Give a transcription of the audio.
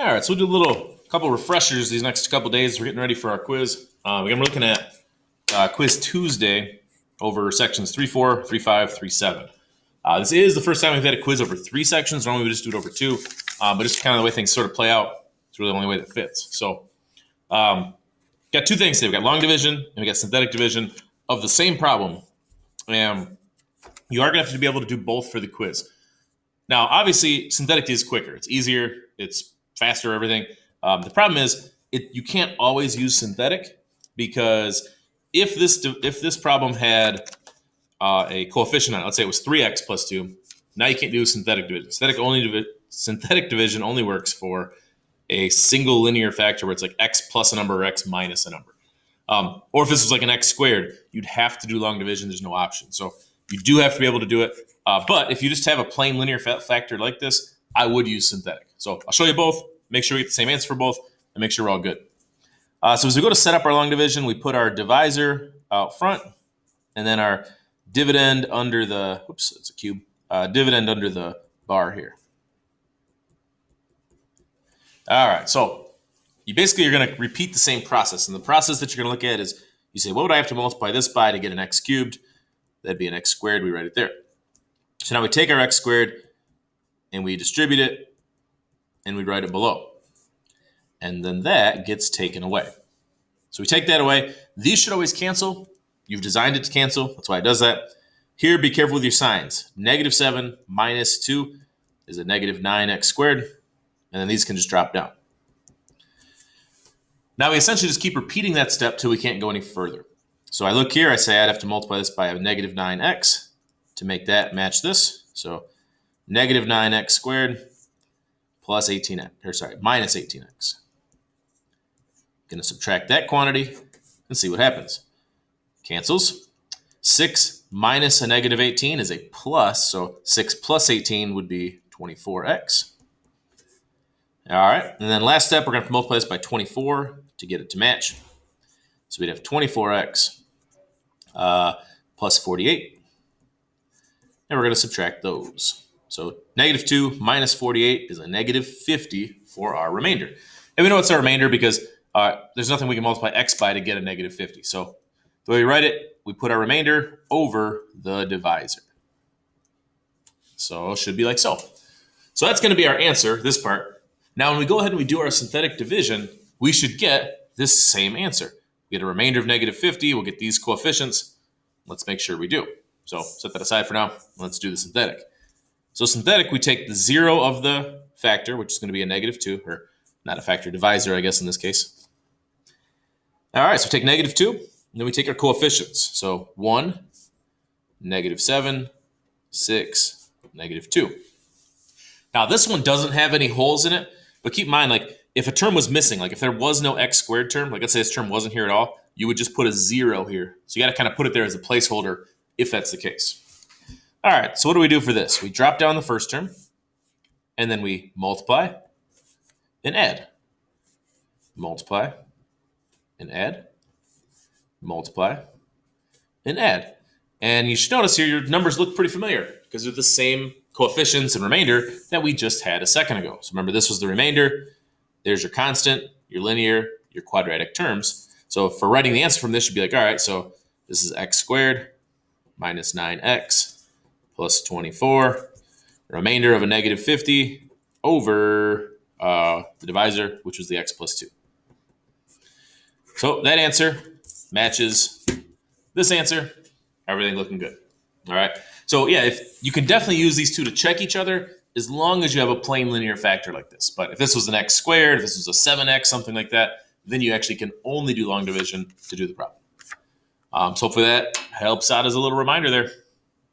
All right, so we'll do a couple refreshers these next couple days. We're getting ready for our quiz. We're looking at Quiz Tuesday over sections 3.4, 3.5, 3.7. This is the first time we've had a quiz over 3 sections. Normally we just do it over 2, but just kind of the way things sort of play out, it's really the only way that fits. So, got 2 things today. We got long division and we got synthetic division of the same problem. And you are going to have to be able to do both for the quiz. Now, obviously, synthetic is quicker. It's easier. It's faster, everything. The problem is you can't always use synthetic, because if this problem had a coefficient on it, let's say it was 3x plus 2, now you can't do synthetic division. Synthetic division only works for a single linear factor where it's like x plus a number or x minus a number. Or if this was like an x squared, you'd have to do long division. There's no option. So you do have to be able to do it. But if you just have a plain linear factor like this, I would use synthetic. So I'll show you both, make sure we get the same answer for both, and make sure we're all good. So as we go to set up our long division, we put our divisor out front, and then our dividend under the, oops, it's a cube, dividend under the bar here. All right, so you basically are going to repeat the same process. And the process that you're going to look at is, you say, what would I have to multiply this by to get an x cubed? That'd be an x squared. We write it there. So now we take our x squared and we distribute it and we write it below. And then that gets taken away. So we take that away. These should always cancel. You've designed it to cancel. That's why it does that. Here, be careful with your signs. -7 minus 2 is a -9x squared. And then these can just drop down. Now we essentially just keep repeating that step till we can't go any further. So I look here, I say I'd have to multiply this by a -9x to make that match this. So -9x squared plus 18x, or sorry, minus 18x. Going to subtract that quantity and see what happens. Cancels. 6 minus a -18 is a plus, so 6 plus 18 would be 24x. All right, and then last step, we're going to multiply this by 24 to get it to match. So we'd have 24x plus 48. And we're going to subtract those. So -2 minus 48 is a -50 for our remainder. And we know it's our remainder because there's nothing we can multiply x by to get a -50. So the way we write it, we put our remainder over the divisor. So it should be like so. So that's going to be our answer, this part. Now, when we go ahead and we do our synthetic division, we should get this same answer. We get a remainder of -50. We'll get these coefficients. Let's make sure we do. So set that aside for now. Let's do the synthetic. So synthetic, we take the 0 of the factor, which is going to be a -2, or not a factor, divisor, I guess, in this case. All right, so take -2, and then we take our coefficients. So 1, -7, 6, -2. Now, this one doesn't have any holes in it, but keep in mind, like, if a term was missing, like if there was no x squared term, like let's say this term wasn't here at all, you would just put a 0 here. So you got to kind of put it there as a placeholder if that's the case. All right, so what do we do for this? We drop down the first term, and then we multiply and add. Multiply and add. Multiply and add. And you should notice here your numbers look pretty familiar because they're the same coefficients and remainder that we just had a second ago. So remember, this was the remainder. There's your constant, your linear, your quadratic terms. So for writing the answer from this, you'd be like, all right, so this is x squared minus 9x plus 24, remainder of a -50 over the divisor, which was the x plus 2. So that answer matches this answer. Everything looking good. All right. So yeah, if you can definitely use these two to check each other as long as you have a plain linear factor like this. But if this was an x squared, if this was a 7x, something like that, then you actually can only do long division to do the problem. So hopefully that helps out as a little reminder there.